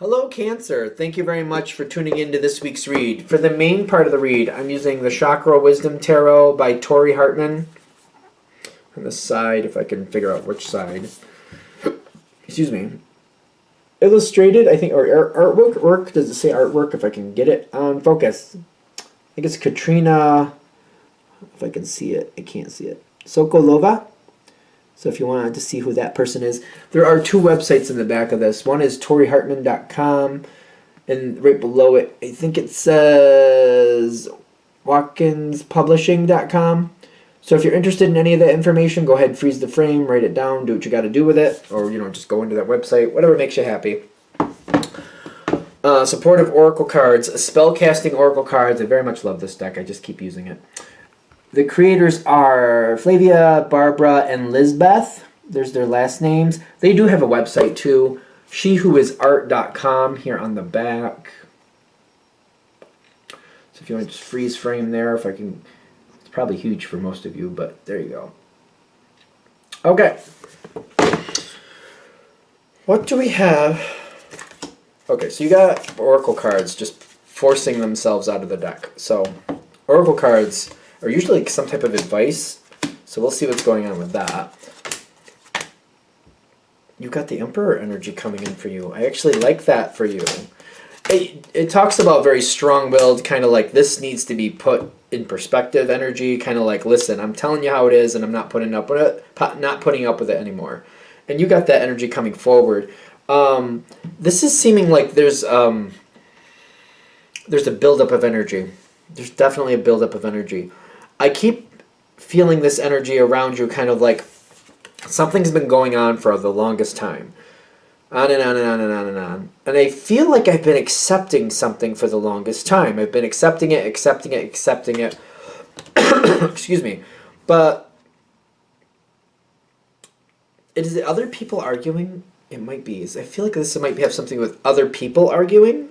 Hello, Cancer. Thank you very much for tuning in to this week's read. For the main part of the read, I'm using the Chakra Wisdom Tarot by Tori Hartman. On the side, if I can figure out which side. Excuse me. Illustrated, I think, or artwork. Does it say artwork? If I can get it on focus. I think it's Katrina. If I can see it, I can't see it. Sokolova. So if you wanted to see who that person is, there are two websites in the back of this. One is torihartman.com, and right below it, I think it says watkinspublishing.com. So if you're interested in any of that information, go ahead, freeze the frame, write it down, do what you got to do with it, or just go into that website, whatever makes you happy. Supportive Oracle cards, spellcasting Oracle cards. I very much love this deck. I just keep using it. The creators are Flavia, Barbara, and Lizbeth. There's their last names. They do have a website too. SheWhoIsArt.com here on the back. So if you want to just freeze frame there, if I can. It's probably huge for most of you, but there you go. Okay. What do we have? Okay, so you got Oracle cards just forcing themselves out of the deck. So Oracle cards are usually some type of advice, so we'll see what's going on with that. You got the Emperor energy coming in for you. I actually like that for you. It talks about very strong-willed, kind of like this needs to be put in perspective energy, kind of like, listen, I'm telling you how it is, and I'm not putting up with it, anymore. And you got that energy coming forward. This is seeming like there's a buildup of energy. There's definitely a buildup of energy. I keep feeling this energy around you, kind of like something's been going on for the longest time. On and on and on and on and on. And I feel like I've been accepting something for the longest time. I've been accepting it. Excuse me. But is it other people arguing? It might be. I feel like this might have something with other people arguing.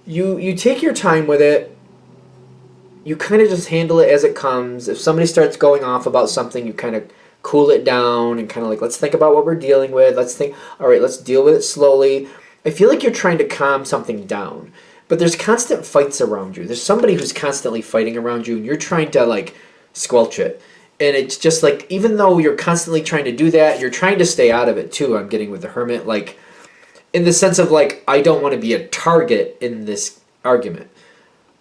You take your time with it. You kind of just handle it as it comes. If somebody starts going off about something, you kind of cool it down and kind of like, let's think about what we're dealing with. All right, let's deal with it slowly. I feel like you're trying to calm something down, but there's constant fights around you. There's somebody who's constantly fighting around you, and you're trying to like squelch it. And it's just like, even though you're constantly trying to do that, you're trying to stay out of it too. I'm getting with the Hermit, like in the sense of like, I don't want to be a target in this argument.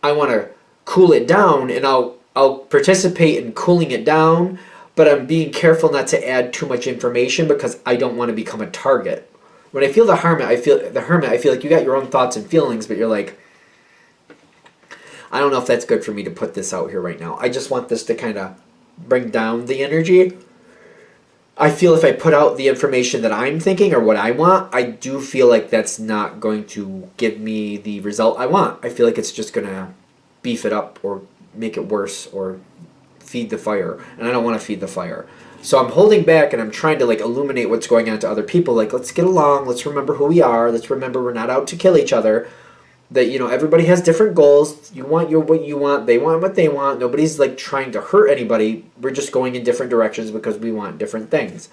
I want to cool it down, and I'll participate in cooling it down, but I'm being careful not to add too much information because I don't want to become a target. When I feel the Hermit, I feel like you got your own thoughts and feelings, but you're like, I don't know if that's good for me to put this out here right now. I just want this to kind of bring down the energy. I feel if I put out the information that I'm thinking or what I want, I do feel like that's not going to give me the result I want. I feel like it's just going to beef it up or make it worse or feed the fire, and I don't want to feed the fire. So I'm holding back, and I'm trying to like illuminate what's going on to other people. Like, let's get along, let's remember who we are, let's remember we're not out to kill each other, that everybody has different goals. You want what you want, they want what they want. Nobody's like trying to hurt anybody. We're just going in different directions because we want different things.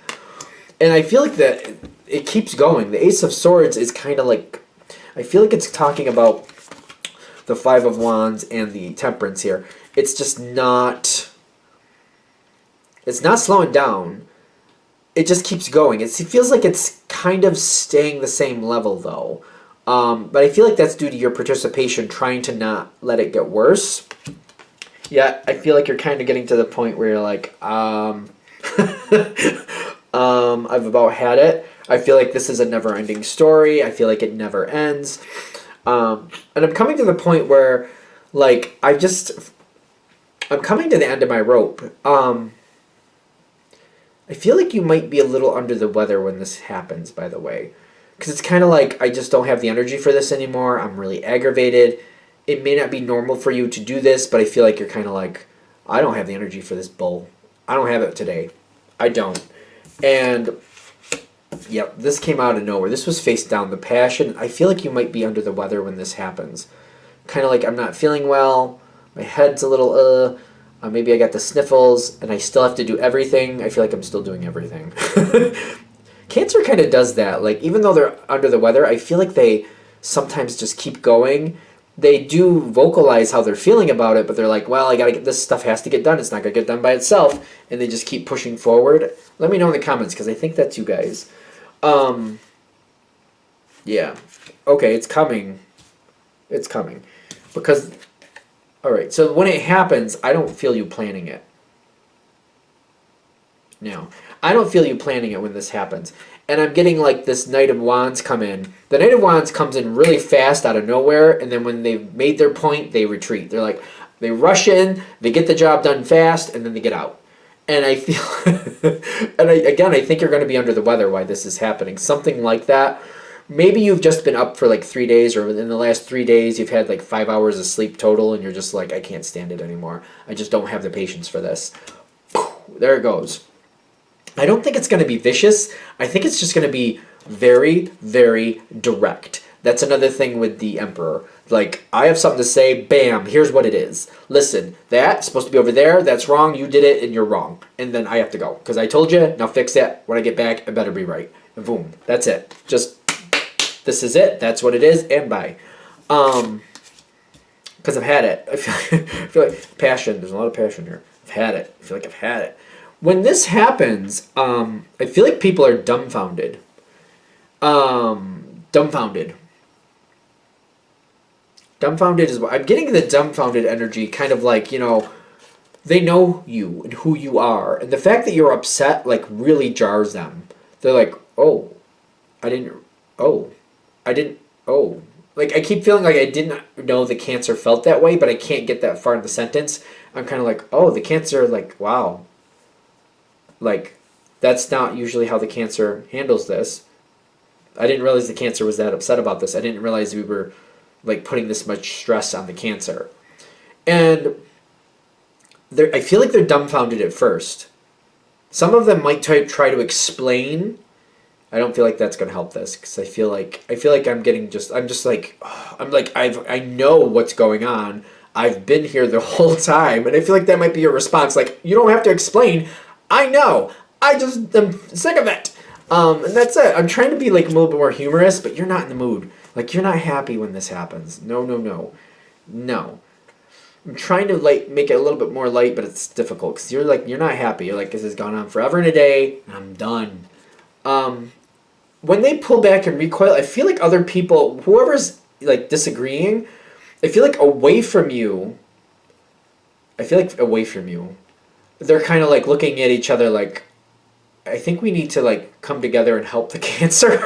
And I feel like that it keeps going. The Ace of Swords is kind of like, I feel like it's talking about the Five of Wands and the Temperance here. It's just not, it's not slowing down. It just keeps going. It feels like it's kind of staying the same level though. But I feel like that's due to your participation, trying to not let it get worse. Yeah, I feel like you're kind of getting to the point where you're like, I've about had it. I feel like this is a never-ending story. I feel like it never ends. And I'm coming to the point where, like, I'm coming to the end of my rope. I feel like you might be a little under the weather when this happens, by the way. Because it's kind of like, I just don't have the energy for this anymore. I'm really aggravated. It may not be normal for you to do this, but I feel like you're kind of like, I don't have the energy for this bull. I don't have it today. I don't. And yep, this came out of nowhere. This was face down. The passion. I feel like you might be under the weather when this happens. Kind of like, I'm not feeling well. My head's a little, maybe I got the sniffles, and I still have to do everything. I feel like I'm still doing everything. Cancer kind of does that. Like, even though they're under the weather, I feel like they sometimes just keep going. They do vocalize how they're feeling about it, but they're like, well, I gotta get this stuff has to get done. It's not gonna get done by itself, and they just keep pushing forward. Let me know in the comments because I think that's you guys. Yeah. Okay, it's coming. It's coming. Because, all right, so when it happens, I don't feel you planning it. No. I don't feel you planning it when this happens. And I'm getting like this Knight of Wands come in. The Knight of Wands comes in really fast out of nowhere, and then when they've made their point, they retreat. They're like, they rush in, they get the job done fast, and then they get out. And I feel, again, I think you're going to be under the weather while this is happening. Something like that. Maybe you've just been up for like 3 days, or in the last 3 days, you've had like 5 hours of sleep total, and you're just like, I can't stand it anymore. I just don't have the patience for this. There it goes. I don't think it's going to be vicious. I think it's just going to be very, very direct. That's another thing with the Emperor. Like, I have something to say, bam, here's what it is. Listen, that's supposed to be over there, that's wrong, you did it, and you're wrong. And then I have to go. Because I told you, now fix it. When I get back, I better be right. And boom, that's it. Just, this is it, that's what it is, and bye. Because I've had it. I feel like passion, there's a lot of passion here. I've had it. I feel like I've had it. When this happens, I feel like people are dumbfounded. Dumbfounded. Dumbfounded is what I'm getting the dumbfounded energy, kind of like, you know, they know you and who you are. And the fact that you're upset, like, really jars them. They're like, oh, I didn't, oh. Like, I keep feeling like I didn't know the Cancer felt that way, but I can't get that far in the sentence. I'm kind of like, oh, the Cancer, like, wow. Like, that's not usually how the Cancer handles this. I didn't realize the Cancer was that upset about this. I didn't realize we were, like, putting this much stress on the Cancer. And I feel like they're dumbfounded at first. Some of them might try to explain. I don't feel like that's going to help this, because I feel like I'm just like, I know what's going on. I've been here the whole time, and I feel like that might be your response. Like, you don't have to explain. I know. I just am sick of it. And that's it. I'm trying to be like a little bit more humorous, but you're not in the mood. Like, you're not happy when this happens. No. I'm trying to like make it a little bit more light, but it's difficult because you're not happy. You're like, this has gone on forever and a day, and I'm done. When they pull back and recoil, I feel like other people, whoever's like disagreeing, I feel like away from you. They're kind of like looking at each other like, I think we need to like come together and help the Cancer.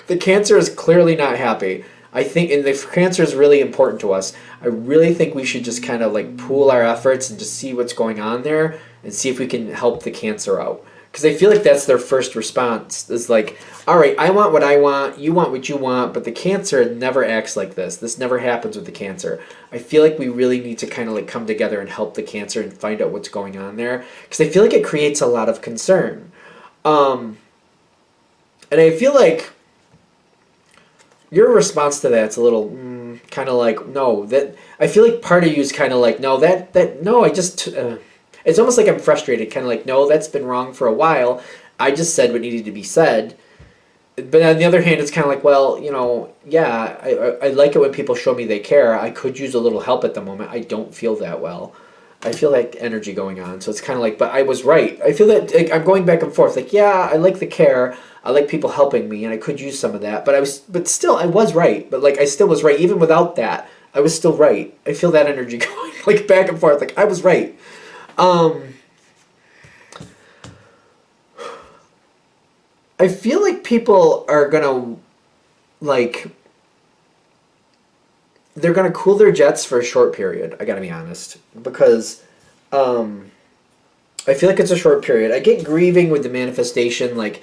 The Cancer is clearly not happy. I think, and the Cancer is really important to us. I really think we should just kind of like pool our efforts and just see what's going on there and see if we can help the Cancer out. Because I feel like that's their first response, is like, all right, I want what I want, you want what you want, but the Cancer never acts like this. This never happens with the Cancer. I feel like we really need to kind of like come together and help the Cancer and find out what's going on there. Because I feel like it creates a lot of concern. And I feel like your response to that's a little kind of like, no, that I feel like part of you is kind of like, no, no, I just... it's almost like I'm frustrated, kind of like, no, that's been wrong for a while. I just said what needed to be said. But on the other hand, it's kind of like, well, you know, yeah, I like it when people show me they care. I could use a little help at the moment. I don't feel that well. I feel like energy going on. So it's kind of like, but I was right. I feel that like, I'm going back and forth. Like, yeah, I like the care. I like people helping me, and I could use some of that. But still, I was right. But like, I still was right. Even without that, I was still right. I feel that energy going like back and forth. Like, I was right. I feel like people are gonna, like, they're gonna cool their jets for a short period, I gotta be honest. Because, I feel like it's a short period. I get grieving with the manifestation, like,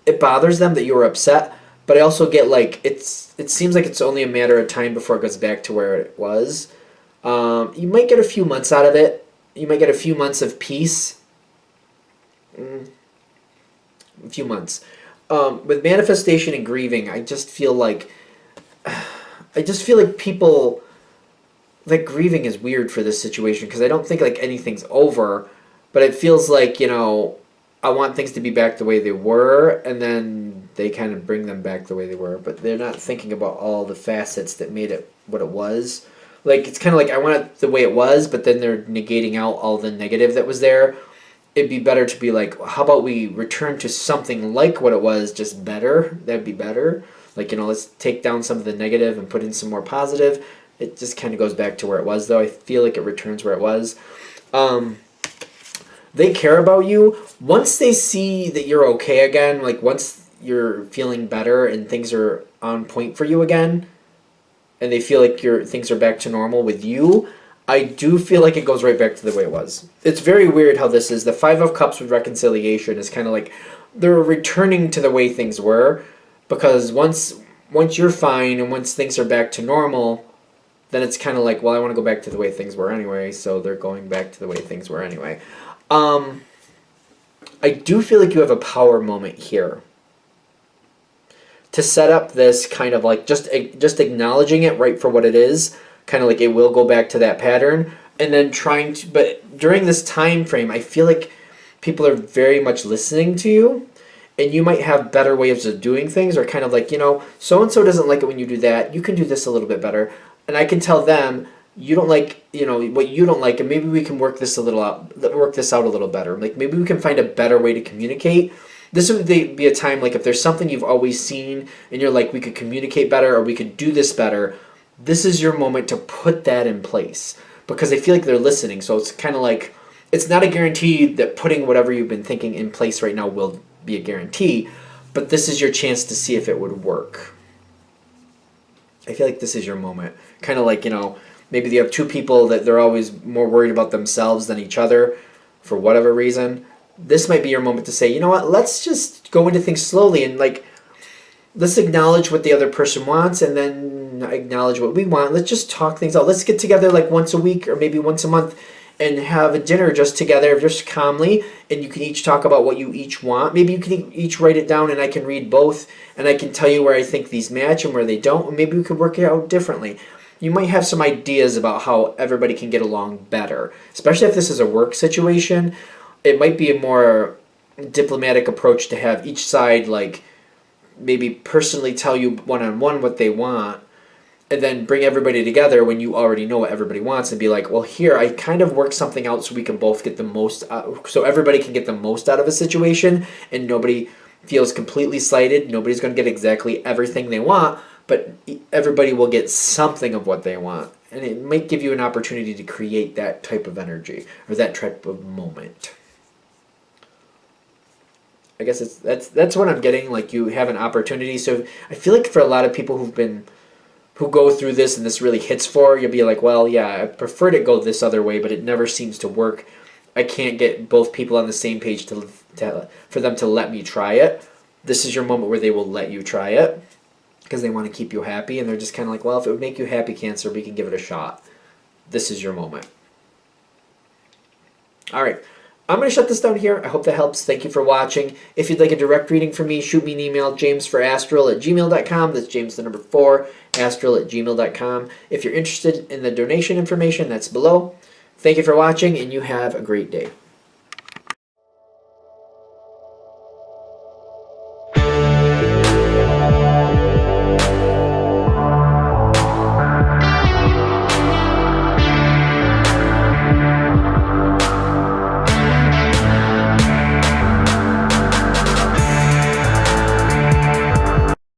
it bothers them that you were upset, but I also get, like, it seems like it's only a matter of time before it goes back to where it was. You might get a few months out of it. You might get a few months of peace. A few months. With manifestation and grieving, I just feel like people, like, grieving is weird for this situation because I don't think like anything's over, but it feels like, you know, I want things to be back the way they were, and then they kind of bring them back the way they were, but they're not thinking about all the facets that made it what it was. Like, it's kind of like I want it the way it was, but then they're negating out all the negative that was there. It'd be better to be like, how about we return to something like what it was, just better? That'd be better. Like, let's take down some of the negative and put in some more positive. It just kind of goes back to where it was, though. I feel like it returns where it was. They care about you. Once they see that you're okay again, like once you're feeling better and things are on point for you again, and they feel like things are back to normal with you, I do feel like it goes right back to the way it was. It's very weird how this is. The Five of Cups with reconciliation is kind of like they're returning to the way things were, because once you're fine and once things are back to normal, then it's kind of like, well, I want to go back to the way things were anyway, so they're going back to the way things were anyway. I do feel like you have a power moment here to set up this kind of like just acknowledging it right for what it is, kind of like it will go back to that pattern, and then trying to, but during this time frame, I feel like people are very much listening to you, and you might have better ways of doing things, or kind of like, so and so doesn't like it when you do that, you can do this a little bit better, and I can tell them you don't like, what you don't like, and maybe we can work this out a little better. Like maybe we can find a better way to communicate. This would be a time, like if there's something you've always seen and you're like, we could communicate better or we could do this better, this is your moment to put that in place, because I feel like they're listening. So it's kind of like, it's not a guarantee that putting whatever you've been thinking in place right now will be a guarantee, but this is your chance to see if it would work. I feel like this is your moment. Kind of like, maybe you have two people that they're always more worried about themselves than each other for whatever reason. This might be your moment to say, you know what, let's just go into things slowly and like, let's acknowledge what the other person wants and then acknowledge what we want. Let's just talk things out. Let's get together like once a week or maybe once a month and have a dinner just together, just calmly, and you can each talk about what you each want. Maybe you can each write it down and I can read both and I can tell you where I think these match and where they don't, and maybe we could work it out differently. You might have some ideas about how everybody can get along better, especially if this is a work situation. It might be a more diplomatic approach to have each side like maybe personally tell you one-on-one what they want, and then bring everybody together when you already know what everybody wants and be like, well, here, I kind of work something out so we can both get the most so everybody can get the most out of a situation and nobody feels completely slighted. Nobody's going to get exactly everything they want, but everybody will get something of what they want. And it might give you an opportunity to create that type of energy or that type of moment. I guess that's what I'm getting, like you have an opportunity. So I feel like for a lot of people who go through this and this really hits for, you'll be like, well, yeah, I prefer to go this other way, but it never seems to work. I can't get both people on the same page for them to let me try it. This is your moment where they will let you try it because they want to keep you happy, and they're just kind of like, well, if it would make you happy, Cancer, we can give it a shot. This is your moment. All right. I'm going to shut this down here. I hope that helps. Thank you for watching. If you'd like a direct reading from me, shoot me an email, jamesforastral@gmail.com. That's James the number 4, astral@gmail.com. If you're interested in the donation information, that's below. Thank you for watching, and you have a great day.